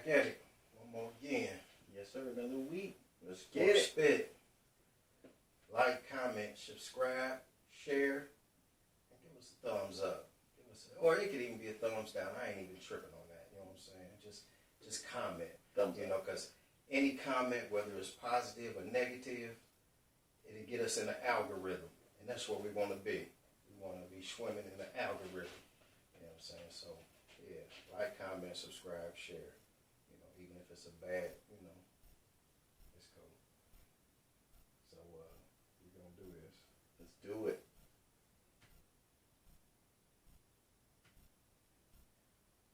Back at it. One more again. Yes, sir. Another week. Let's Get get it. Spit. Like, comment, subscribe, share, and give us a thumbs up. Or it could even be a thumbs down. I ain't even tripping on that. You know what I'm saying? Just comment. Thumbs you up. know, because any comment, whether it's positive or negative, it'll get us in the algorithm. And that's where we want to be. We want to be swimming in the algorithm. You know what I'm saying? So, yeah, like, comment, subscribe, share. You know, even if it's a bad, you know, it's cool. So, we're going to do this. Let's do it.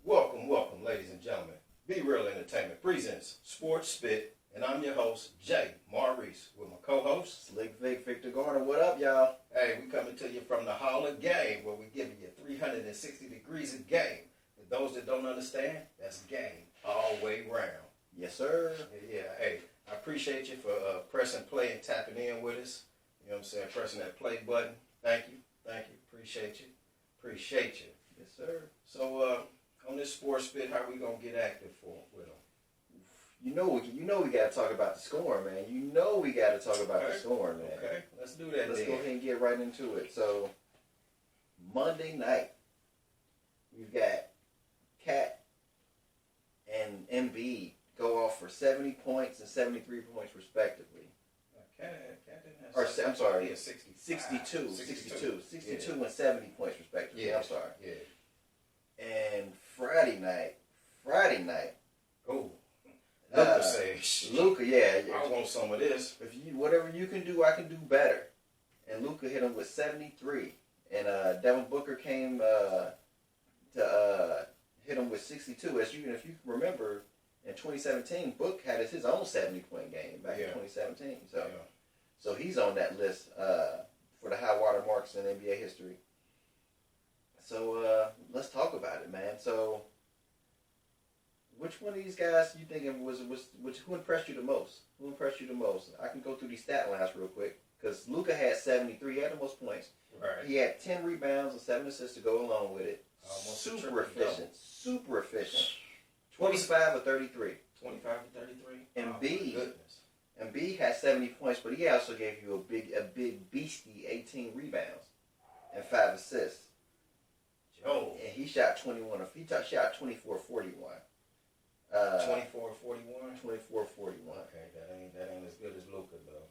Welcome, ladies and gentlemen. Be Real Entertainment presents Sports Spit, and I'm your host, Jay Maurice, with my co-host, Slick Vic, Victor Garner. What up, y'all? Hey, we coming to you from the Hall of Game, where we giving you 360 degrees of game. For those that don't understand, that's game all the way round. Yes, sir. Yeah, hey, I appreciate you for pressing play and tapping in with us. You know what I'm saying? Pressing that play button. Thank you. Appreciate you. Yes, sir. So, on this Sports Spit, how we gonna get active with them? You know we gotta talk about the scoring, man. You know we gotta talk about the scoring, man. Okay, let's do that. Let's then. go ahead and get right into it. So, Monday night, we've got Cat and Embiid go off for 70 points and 73 points respectively. Cat didn't have. Or I'm sorry, yeah, 62 and 70 points respectively. Yeah, I'm sorry. Yeah. And Friday night. Oh, Luka says. Luka, yeah. I want some of this. If you whatever you can do, I can do better. And Luka hit him with 73, and Devin Booker came to hit him with 62. If you remember, in 2017, Book had his own 70-point game back in 2017. So he's on that list for the high water marks in NBA history. So let's talk about it, man. So which one of these guys you thinking who impressed you the most? Who impressed you the most? I can go through these stat lines real quick because Luka had 73. He had the most points. Right. He had 10 rebounds and 7 assists to go along with it. Super efficient. 25 or 33. 25 to 33. Embiid. Oh, goodness. Embiid had 70 points, but he also gave you a big beastie 18 rebounds and 5 assists. Joe. And he shot 21. He shot 24 41. 24 41? 24 41. Okay, that ain't as good as Luka though.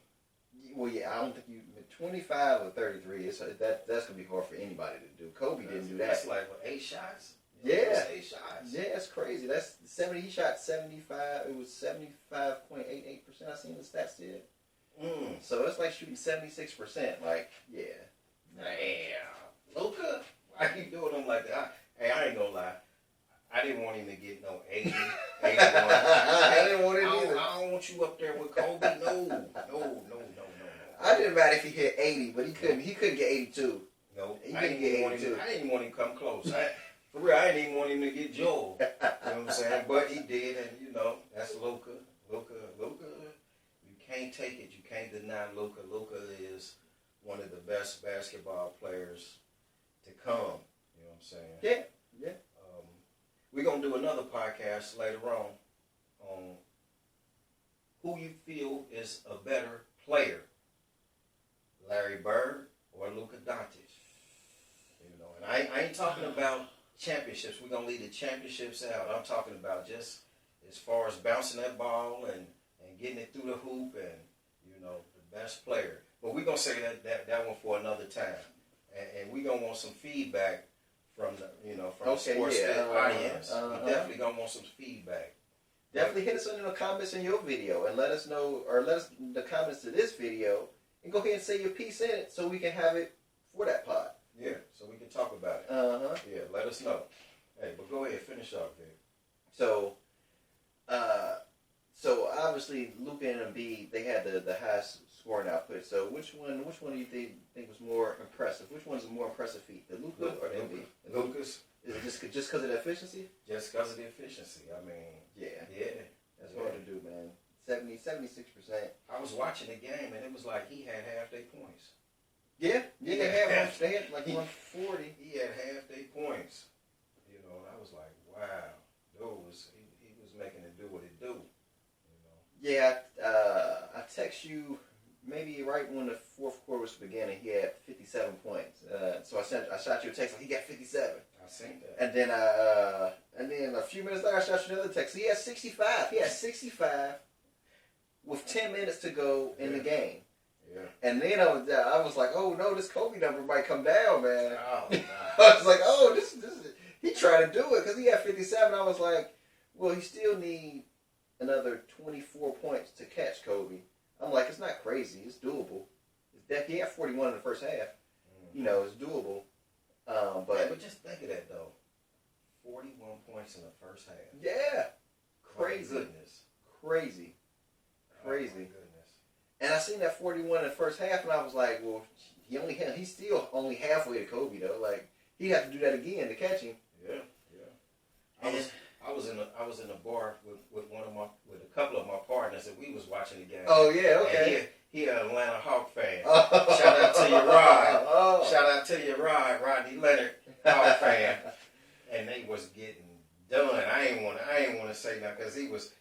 Well, yeah, I don't think 25 or 33. That's gonna be hard for anybody to do. Kobe didn't do that. That's like what, 8 shots. Yeah, 8 shots. Yeah, that's crazy. That's 70. He shot 75. It was 75.88%. I seen the stats did. So it's like shooting 76%. Like, yeah. Damn, Luka. Why you doing them like that? I ain't gonna lie. I didn't want him to get no 80, 81. I didn't want it either. I don't want you up there with Kobe. No. I didn't matter if he hit 80, but he couldn't get 82. No, he couldn't get 82. I didn't want him to come close. For real, I didn't even want him to get Joel. You know what I'm saying? But he did, and you know, that's Luka. Luka. You can't take it. You can't deny Luka. Luka is one of the best basketball players to come. You know what I'm saying? Yeah. We're going to do another podcast later on who you feel is a better player, Larry Bird or Luka Doncic. You know, and I ain't talking about championships. We're going to leave the championships out. I'm talking about just as far as bouncing that ball and getting it through the hoop and, you know, the best player. But we're going to say that one for another time. And we're going to want some feedback from the Sports Spit audience. We definitely gonna want some feedback. Definitely hit us in the comments in your video and let us know, or let us in the comments to this video, and go ahead and say your piece in it so we can have it for that pod. Yeah, so we can talk about it. Yeah, let us know. Hey, but go ahead, finish up, Vic. So obviously Luka and Embiid, they had the highest scoring output. So which one do you think was more impressive? Which one's a more impressive feat, the Luka or the Embiid? Luka's. Is it just because of the efficiency? Just because of the efficiency. I mean, yeah. That's hard to do, man. 76%. I was watching the game and it was like he had half their points. Yeah, they had like 140. He had half their points. You know, and I was like, wow, he was making a Yeah, I text you maybe right when the fourth quarter was beginning. He had 57 points. So I shot you a text like he got 57. I seen that. And then a few minutes later I shot you another text. He had 65. He had 65 with 10 minutes to go in the game. Yeah. And then I was like, oh no, this Kobe number might come down, man. Oh, nah. I was like, oh, this he tried to do it because he had 57. I was like, well, he still need another 24 points to catch Kobe. I'm like, it's not crazy. It's doable. He had 41 in the first half. Mm-hmm. You know, it's doable. But just think of that, though. 41 points in the first half. Yeah. Crazy. My goodness. Crazy. Oh, my goodness. And I seen that 41 in the first half, and I was like, well, he's still only halfway to Kobe, though. Like, he had to do that again to catch him. Yeah. I was in a bar with a couple of my partners, and we was watching the game. Oh yeah, okay. And he an Atlanta Hawk fan. Shout out to your Rod. Shout out to your Rod, Rodney Leonard, Hawk fan. And they was getting done. I ain't want to say that because he was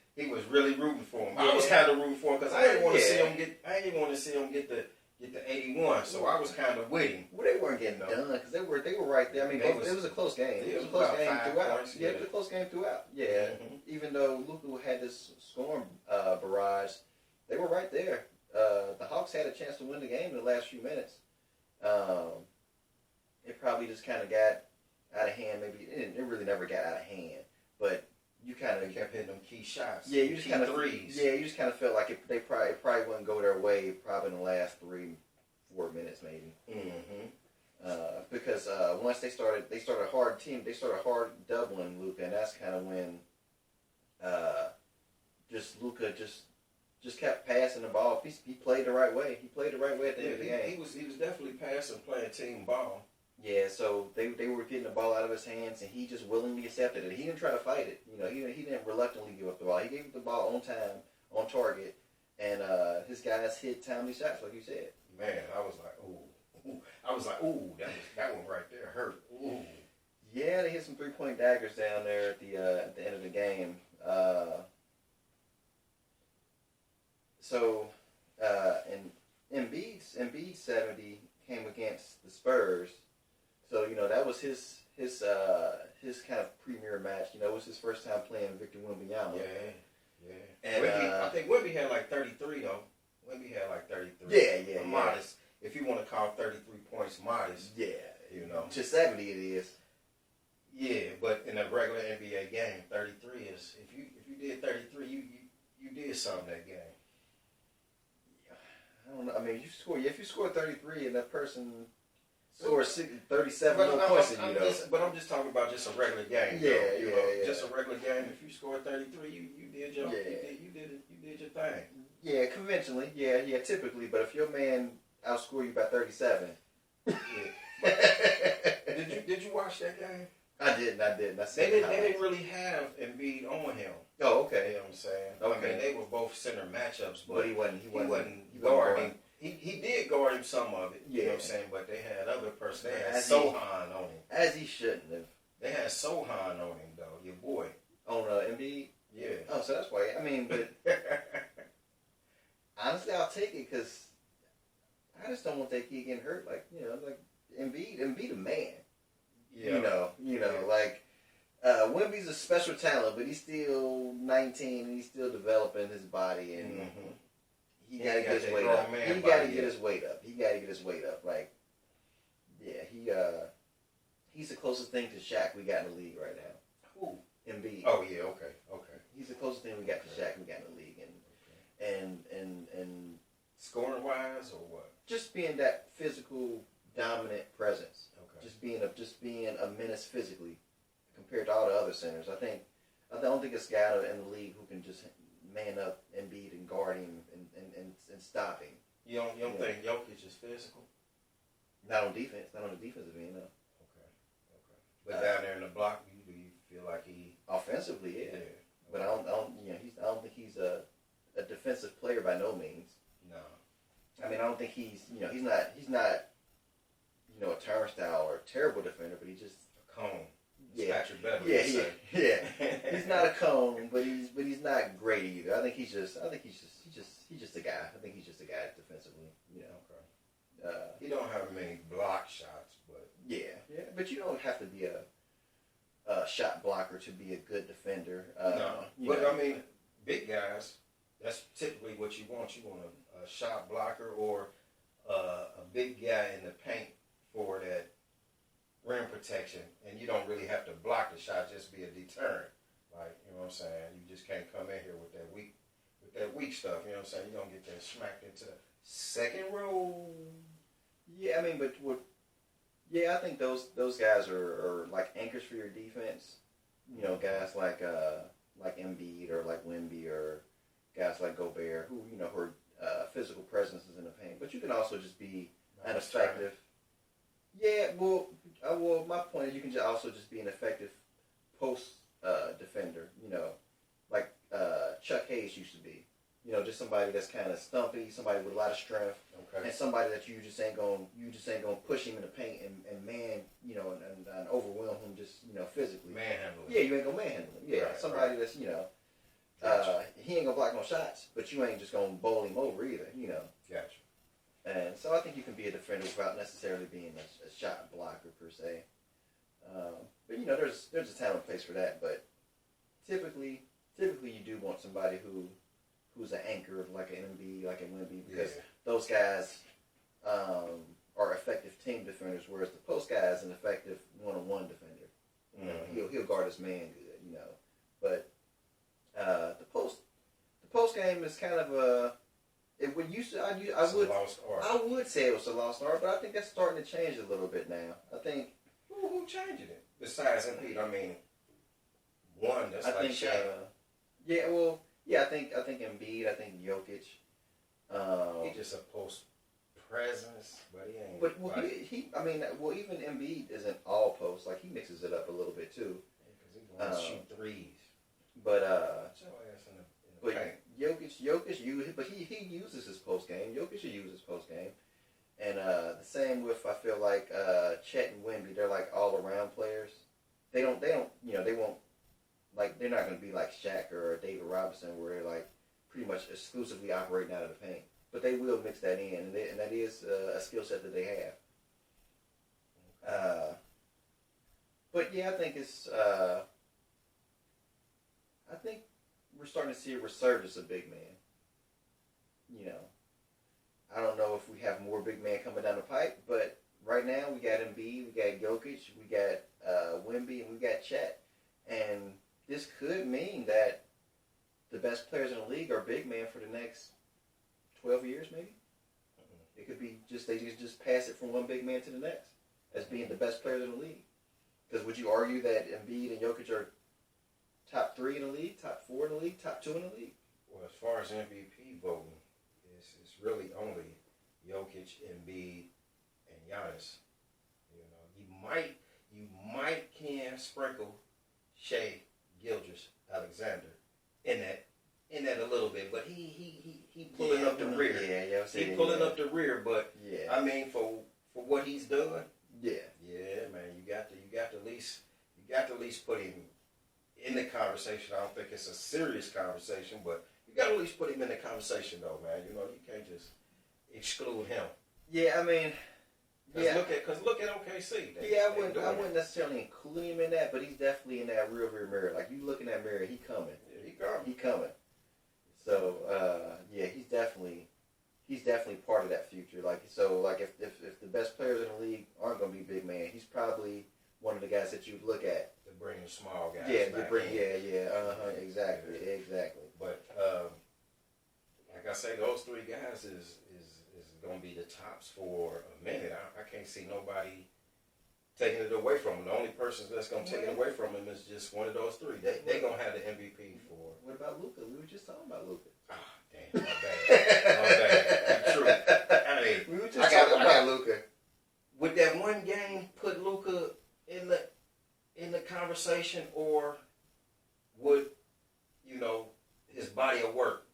really rooting for him. Yeah. I was kind of rooting for him because I didn't want to see him get. I didn't want to see him get the 81. So I was kind of with him. Well, they weren't getting done because they were right there. I mean, it was a close game. It was a close game throughout. Points, yeah, it was a close game throughout. Yeah, even though Luka had this scoring barrage, they were right there. The Hawks had a chance to win the game in the last few minutes. It probably just kind of got out of hand. Maybe it really never got out of hand, but you kind of kept hitting them key shots. Yeah, you just kind of threes. Yeah, you just kind of felt like it probably wouldn't go their way. Probably in the last 3-4 minutes, maybe. Because once they started hard doubling Luka, and that's kind of when Luka just kept passing the ball. He played the right way. He played the right way at the end of the game. He was definitely passing, playing team ball. Yeah, so they were getting the ball out of his hands, and he just willingly accepted it. He didn't try to fight it. You know, he didn't reluctantly give up the ball. He gave the ball on time, on target, and his guys hit timely shots, like you said. Man, I was like, ooh. I was like, ooh, that one right there hurt. Ooh. Yeah, they hit some 3-point daggers down there at the end of the game. And Embiid's 70 came against the Spurs. So, you know, that was his kind of premier match. You know, it was his first time playing Victor Wembanyama. Yeah. And I think Wemby had like 33 though. Wemby had like 33. Yeah. Modest. If you want to call 33 points modest. Yeah. You know. To 70 it is. Yeah, but in a regular NBA game, 33 is if you did 33, you did something that game. I don't know. I mean, if you score 33 and that person scores 37 more points than you, though. But I'm just talking about just a regular game. Yeah. Just a regular game. If you score 33, you did your you did your thing. Yeah, conventionally. Yeah, typically. But if your man outscore you by 37. Yeah. Did you watch that game? I didn't. They didn't really have Embiid on him. Oh, okay. You know what I'm saying? Okay. I mean, they were both center matchups, but he wasn't guarding. He did guard him some of it. Yeah. You know what I'm saying? But they had other person. They had Sohan on him. As he shouldn't have. They had Sohan on him, though. Your boy. On Embiid? Yeah. Oh, so that's why. I mean, but honestly, I'll take it because I just don't want that kid getting hurt. Like, you know, like Embiid a man. Yeah. You know, like Wemby's a special talent, but he's still 19 and he's still developing his body, and he got to get his weight up. He got to get his weight up. Like, yeah, he's the closest thing to Shaq we got in the league right now. Who? Embiid. Oh yeah, okay. He's the closest thing we got to Shaq we got in the league, and scoring wise or what? Just being that physical, dominant presence. Okay. Just being a menace physically compared to all the other centers. I don't think it's a guy in the league who can just man up Embiid and guard him and stop him. You don't think Jokic is physical? Not on defense. Not on the defensive end, no. Okay. But down there in the block, do you feel like he offensively, yeah. But I don't think he's a defensive player by no means. No. I mean, I don't think he's not a turnstile or a terrible defender, but he's just a cone. Patrick Beverly. Yeah. He's not a cone, but he's not great either. I think he's just a guy. I think he's just a guy defensively. You know. Okay. He don't have many block shots, but yeah. But you don't have to be a shot blocker to be a good defender. No, but I mean, big guys. That's typically what you want. You want a shot blocker or a big guy in the paint for that rim protection, and you don't really have to block the shot, just be a deterrent. Like, you know what I'm saying? You just can't come in here with that weak stuff, you know what I'm saying? You're going to get that smacked into second row. Yeah, I mean, I think those guys are like anchors for your defense. You know, guys like Embiid or like Wemby or guys like Gobert who are physical presences in the paint. But you can also just be an effective. Yeah, well, my point is you can also just be an effective post defender. You know, like Chuck Hayes used to be. You know, just somebody that's kind of stumpy, somebody with a lot of strength, and somebody that you just ain't gonna push him in the paint and man, and overwhelm him just physically. Manhandle him. Yeah, you ain't gonna manhandle him. Yeah, right, somebody that's Gotcha. He ain't gonna block no shots, but you ain't just gonna bowl him over either. Gotcha. And so I think you can be a defender without necessarily being a shot blocker per se. But there's a time and place for that. But typically you do want somebody who's an anchor, like an Embiid, like a Wemby, because those guys are effective team defenders, whereas the post guy is an effective one-on-one defender. Mm-hmm. He'll guard his man good, But the post game is kind of a. I would say it was a lost art, but I think that's starting to change a little bit now. I think who changed it? Besides Embiid, I mean, one that's like Shaq. I think Embiid, I think Jokic. He just a post presence, but he ain't. But even Embiid isn't all post. Like he mixes it up a little bit too. Because he wants to shoot threes. But in the paint. Jokic, he uses his post game. Jokic should use his post game, and the same with I feel like Chet and Wemby. They're like all around players. They won't like they're not going to be like Shaq or David Robinson where they're like pretty much exclusively operating out of the paint. But they will mix that in, and that is a skill set that they have. But yeah, I think it's. I think we're starting to see a resurgence of big men. I don't know if we have more big men coming down the pipe, but right now we got Embiid, we got Jokic, we got Wemby, and we got Chet. And this could mean that the best players in the league are big men for the next 12 years, maybe. It could be they just pass it from one big man to the next as being the best players in the league. Because would you argue that Embiid and Jokic are top 3 in the league, top 4 in the league, top 2 in the league? Well, as far as MVP voting, it's really only Jokic, Embiid, and Giannis. You might can sprinkle Shea Gilgeous-Alexander in that a little bit, but he pulling up the rear. He pulling up the rear, but I mean for what he's doing. Yeah, man, you got to at least put him in the conversation. I don't think it's a serious conversation, but you got to at least put him in the conversation, though, man. You can't just exclude him. Yeah, I mean, Look at OKC. I wouldn't necessarily include him in that, but he's definitely in that rear mirror. Like you look in that mirror, he coming. Yeah, he coming. So he's definitely part of that future. Like if the best players in the league aren't going to be big man, he's probably one of the guys that you'd look at. To bring the small guys. Exactly. But like I say, those 3 guys is going to be the tops for a minute. I can't see nobody taking it away from him. The only person that's going to take it away from him is just one of those 3. They going to have the MVP for. What about Luka? We were just talking about Luka. Damn, my bad. True. I mean, we were just talking about Luka. Would that one game put Luka in the conversation, or would his body of work?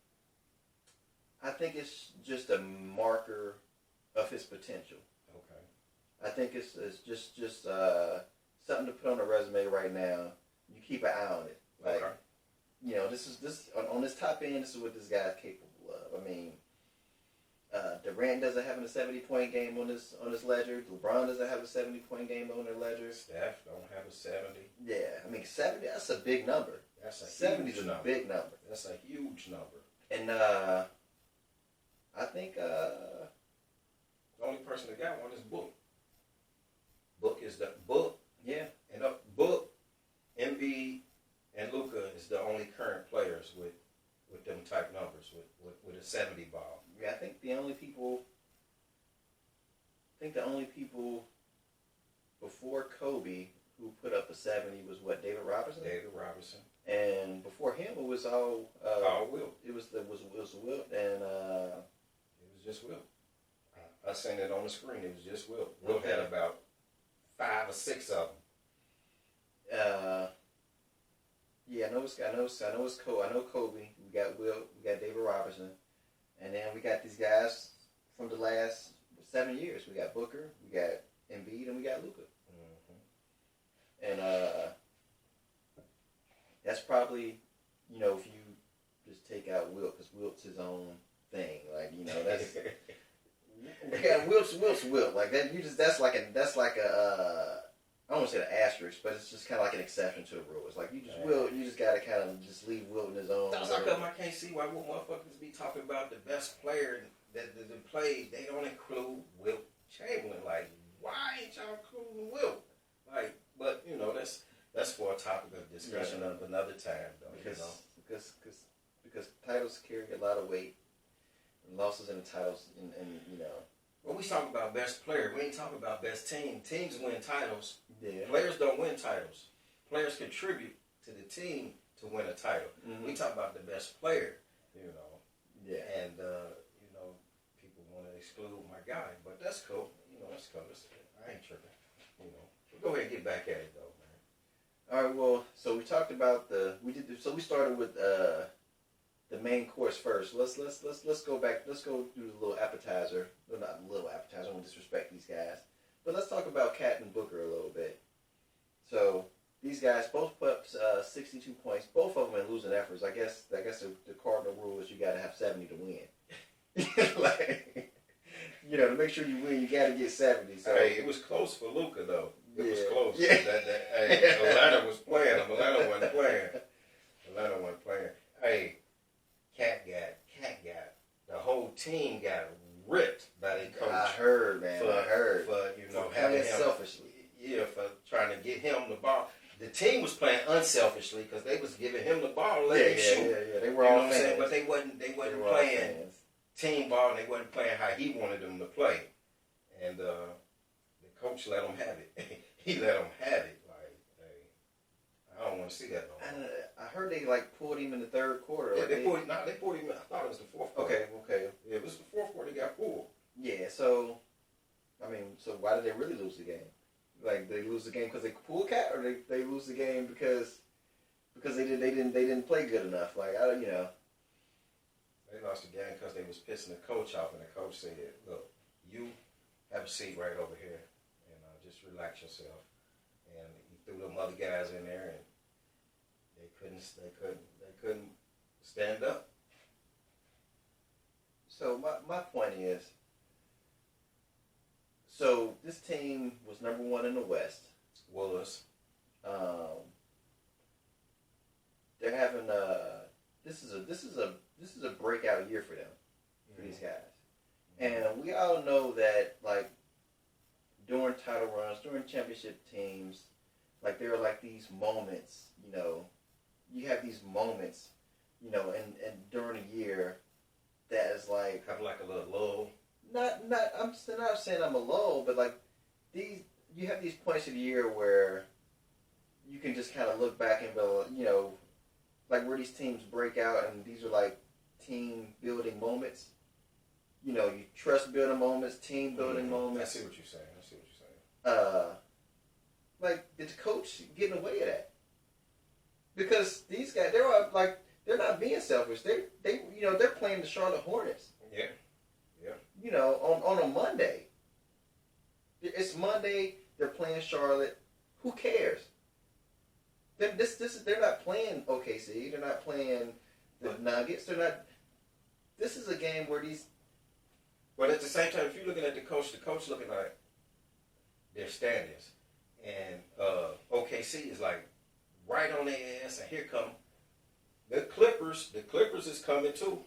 I think it's just a marker of his potential. Okay. I think it's just something to put on a resume right now. You keep an eye on it. Like, Okay. you know, this on this top end. This is what this guy's capable of. I mean, Durant doesn't have a 70-point game on this ledger. LeBron doesn't have a 70-point game on their ledger. Steph don't have a 70. Yeah, I mean 70. That's a big number. That's a 70 huge is a number. big number. That's a huge number. And I think The only person that got one is Book. Book is the Book, yeah. and Book, Embiid, and Luka is the only current players with them type numbers with a 70 ball. Yeah, I think the only people before Kobe who put up a 70 was what, David Robinson? David Robinson. And before him it was all Wilt. It was Wilt and It was just Wilt. I seen it on the screen. It was just Wilt. Wilt had about 5 or 6 of them. yeah, I know Kobe. We got Wilt. We got David Robinson, and then we got these guys from the last 7 years. We got Booker, we got Embiid, and we got Luka. Mm-hmm. And that's probably, you know, if you just take out Wilt, because Wilt's his own thing. Like, you know, that's yeah, Wilt's Wilt. Like that, that's like a I don't want to say an asterisk, but it's just kind of like an exception to the rule. It's like you just gotta kind of just leave Wilt in his own. That's how come I can't see why motherfuckers be talking about the best player that played. They don't include Wilt Chamberlain. Like, why ain't y'all including Wilt? Like, but you know, that's for a topic of discussion of another time, though. Because titles carry a lot of weight, and losses in the titles, and you know. Well, we talk about best player. We ain't talking about best team. Teams win titles. Yeah. Players don't win titles. Players contribute to the team to win a title. Mm-hmm. We talk about the best player, you know. Yeah. And, you know, people want to exclude my guy, but that's cool. You know, that's cool. I ain't tripping. You know. But go ahead and get back at it, though, man. All right. Well, so we talked about we started with the main course first. Let's go back. Let's go do the little appetizer. Well, not a little appetizer. I don't disrespect these guys, but let's talk about Cat and Booker a little bit. So these guys both put up 62 points. Both of them in losing efforts. I guess the cardinal rule is you got to have 70 to win. Like, you know, to make sure you win, you got to get 70. So hey, it was close for Luka, though. It was close. Yeah. Atlanta was playing. Atlanta wasn't playing. Hey, Cat got the whole team got ripped by their coach. I heard, man. For you know, having him selfishly. Yeah, for trying to get him the ball. The team was playing unselfishly because they was giving him the ball, letting him shoot. Yeah. They were all fans. But they wasn't playing team ball. And they wasn't playing how he wanted them to play. And the coach let them have it. He let them have it. Like, hey, I don't want to see that no more. I heard they pulled him in the third quarter. Yeah, they pulled him. I thought it was the fourth quarter. Okay. Yeah, it was the fourth quarter. They got pulled. Yeah. So, I mean, why did they really lose the game? Like, they lose the game because they pulled Cat, or they lose the game because they didn't play good enough. Like, I don't, you know. They lost the game because they was pissing the coach off, and the coach said, "Look, you have a seat right over here, and just relax yourself." And he threw them other guys in there, and they couldn't stand up. So my point is, so this team was number 1 in the West. They're having this is a breakout year for them, for these guys, and we all know that, like, during title runs, during championship teams, like, there are like these moments, you know, you have these moments, you know, and during a year that is like Kind of like a little lull. I'm still not saying I'm a lull, but like you have these points of the year where you can just kind of look back and go, you know, like where these teams break out, and these are like team building moments. You know, you trust building moments, team building moments. I see what you're saying. Like, did the coach get in the way of that? Because these guys, they're not being selfish. They're playing the Charlotte Hornets. Yeah. You know, on a Monday. It's Monday. They're playing Charlotte, Who cares? They're not playing OKC. They're not playing the Nuggets. They're not. This is a game where these. But at the same time, if you're looking at the coach looking at their standings, and OKC is like right on their ass, and here come the Clippers. The Clippers is coming too.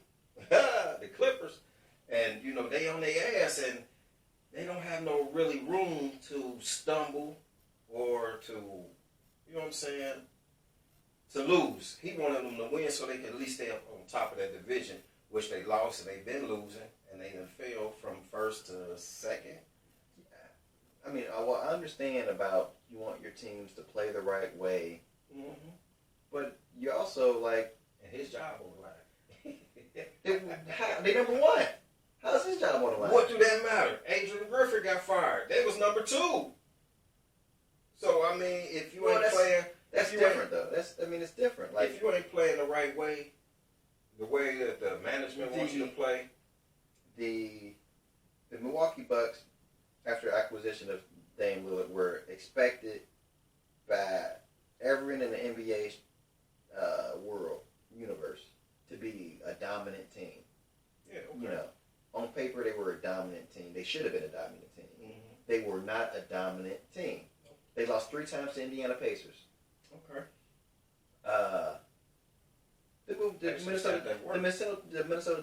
The Clippers, and you know they on their ass, and they don't have no really room to stumble or to, you know what I'm saying, to lose. He wanted them to win so they can at least stay up on top of that division, which they lost and they've been losing, and they done failed from first to second. I mean, well, I understand about you want your teams to play the right way, but you also like, and his job on the line. they number one. How's his job on the line? What do that matter? Adrian Griffin got fired. They was number 2. So I mean, if you ain't playing, that's different though. It's different. Like if you ain't playing the right way, the way that the management wants you to play. The Milwaukee Bucks, after acquisition of Dame Lillard, were expected by everyone in the NBA universe to be a dominant team. Yeah, okay. You know, on paper they were a dominant team. They should have been a dominant team. They were not a dominant team. They lost 3 times to Indiana Pacers. Okay. The Minnesota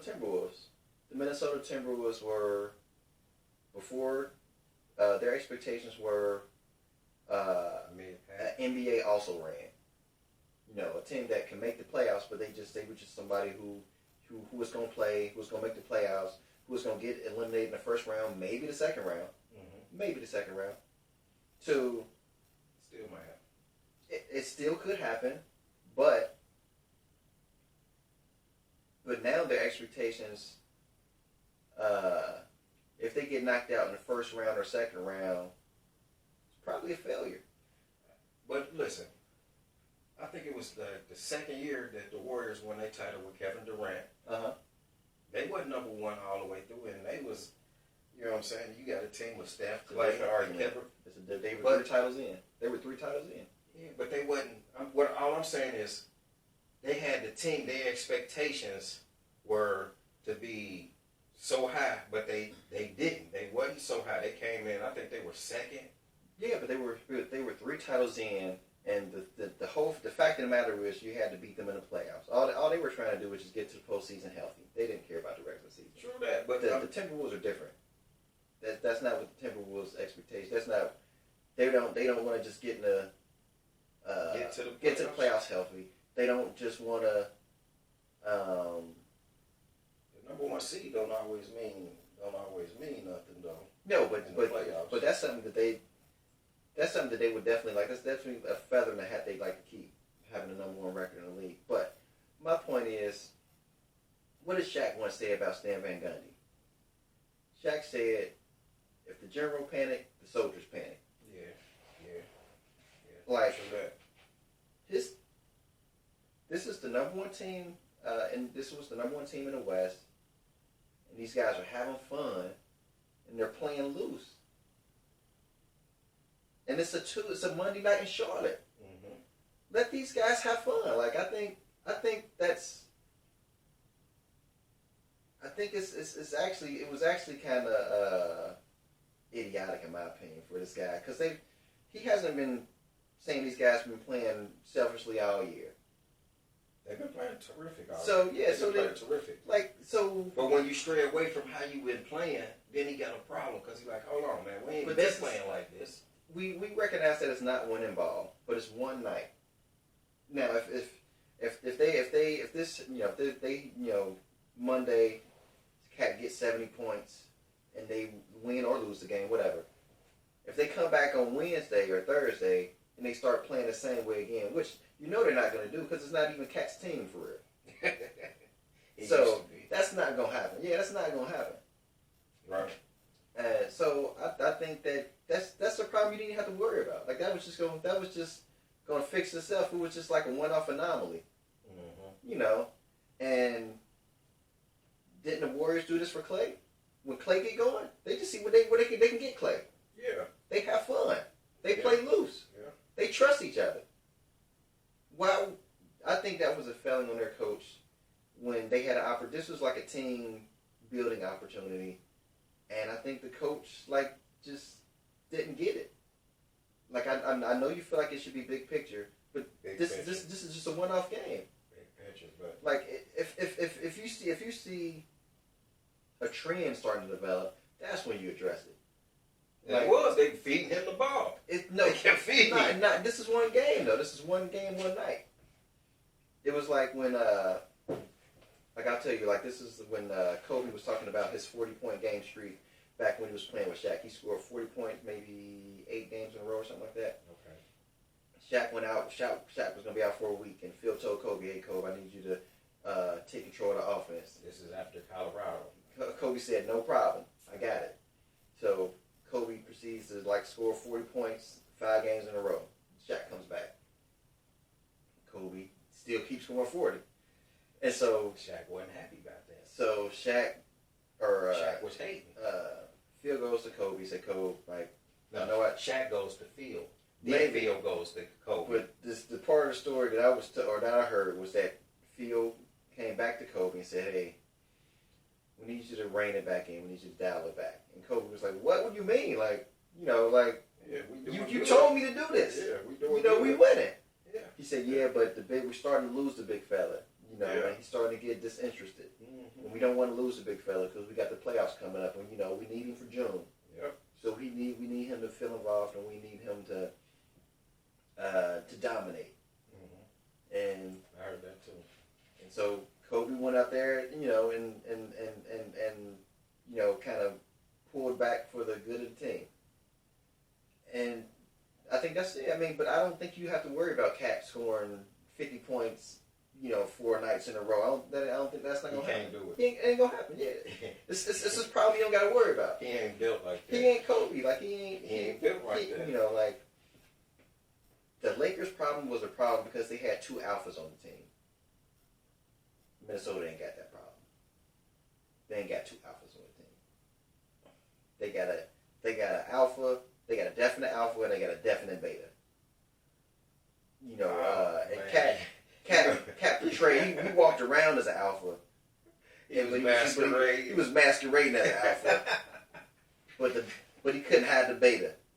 Timberwolves. The Minnesota Timberwolves were, before, their expectations were NBA also ran. You know, a team that can make the playoffs, but they were just somebody who was going to play, who was going to make the playoffs, who was going to get eliminated in the first round, maybe the second round, to still might happen. It still could happen, but now their expectations, if they get knocked out in the first round or second round, it's probably a failure. But listen, I think it was the second year that the Warriors won their title with Kevin Durant. They wasn't number 1 all the way through, and they was, you know what I'm saying, you got a team with Steph, Clay, Kevin. They were 3 titles in. They were 3 titles in. Yeah, but they wasn't. All I'm saying is, they had the team. Their expectations were to be so high, but they didn't. They wasn't so high. They came in. I think they were second. Yeah, but they were 3 titles in, and the fact of the matter is you had to beat them in the playoffs. All they were trying to do was just get to the postseason healthy. They didn't care about the regular season. True that, but the Timberwolves are different. That's not what the Timberwolves' expectation. That's not. They don't want to just get in the get to the playoffs healthy. They don't just want to. The number 1 seed don't always mean nothing though. No, but that's something that they would definitely like. That's definitely a feather in the hat they'd like to keep, having the number 1 record in the league. But my point is, what did Shaq once say about Stan Van Gundy? Shaq said, "If the general panic, the soldiers panic." Yeah. Like True that. This is the number 1 team, and this was the number 1 team in the West, and these guys are having fun, and they're playing loose. And it's a Monday night in Charlotte. Let these guys have fun. Like I think it was actually kind of idiotic in my opinion for this guy, because he hasn't been saying these guys have been playing selfishly all year. They've been playing terrific. Terrific. But when you stray away from how you been playing, then he got a problem, because he's like, hold on, man, we ain't been playing like this. We recognize that it's not winning ball, but it's one night. Now, if they Monday, Cat gets 70 points and they win or lose the game, whatever. If they come back on Wednesday or Thursday and they start playing the same way again, which you know they're not going to do because it's not even Cat's team for real. So that's not going to happen. Yeah, that's not going to happen. Right. So I think that's a problem you didn't have to worry about. Like that was just going to fix itself. It was just like a one-off anomaly. You know, and didn't the Warriors do this for Clay? When Clay get going, they just see where they can get Clay. Yeah. They have fun. They play loose. Yeah. They trust each other. Well, I think that was a failing on their coach when they had an opportunity. This was like a team building opportunity, and I think the coach just didn't get it. Like I know you feel like it should be big picture, but this is just a one-off game. Big picture, but like if you see a trend starting to develop, that's when you address it. They feeding him the ball. They kept feeding him. This is one game though. This is one game, one night. It was like when I'll tell you, this is when Kobe was talking about his 40-point game streak back when he was playing with Shaq. He scored 40 points, maybe 8 games in a row or something like that. Okay. Shaq went out. Shaq was going to be out for a week, and Phil told Kobe, "Hey, Kobe, I need you to take control of the offense." This is after Colorado. Kobe said, "No problem, I got it." So Kobe proceeds to score 40 points 5 games in a row. Shaq comes back. Kobe still keeps scoring 40, and so Shaq wasn't happy about that. So Shaq was hating. Phil goes to Kobe. He said, "Kobe, no, you know what? Shaq goes to Phil. Maybe Phil goes to Kobe." But the part of the story that I heard was that Phil came back to Kobe and said, "Hey, we need you to rein it back in. We need you to dial it back." And Kobe was like, "What do you mean? You told me to do this. Yeah, we doing we winning." Yeah. He said, "Yeah, but we're starting to lose the big fella. And he's starting to get disinterested. Mm-hmm. And we don't want to lose the big fella because we got the playoffs coming up, and we need him for June. Yep. So we need him to feel involved, and we need him to dominate." Mm-hmm. And I heard that too. And so Kobe went out there, and kind of pulled back for the good of the team. And I think that's it. I mean, but I don't think you have to worry about Cat scoring 50 points, 4 nights in a row. I don't think that's not gonna happen. He can't do it. It ain't gonna happen. Yeah, this is a problem you don't got to worry about. He ain't built like that. He ain't Kobe. He ain't built like that. The Lakers' problem was a problem because they had 2 alphas on the team. Minnesota ain't got that problem. They ain't got 2 alphas on the team. They got an alpha. They got a definite alpha, and they got a definite beta. And Cat portrayed. He walked around as an alpha. He was masquerading as an alpha. But he couldn't hide the beta.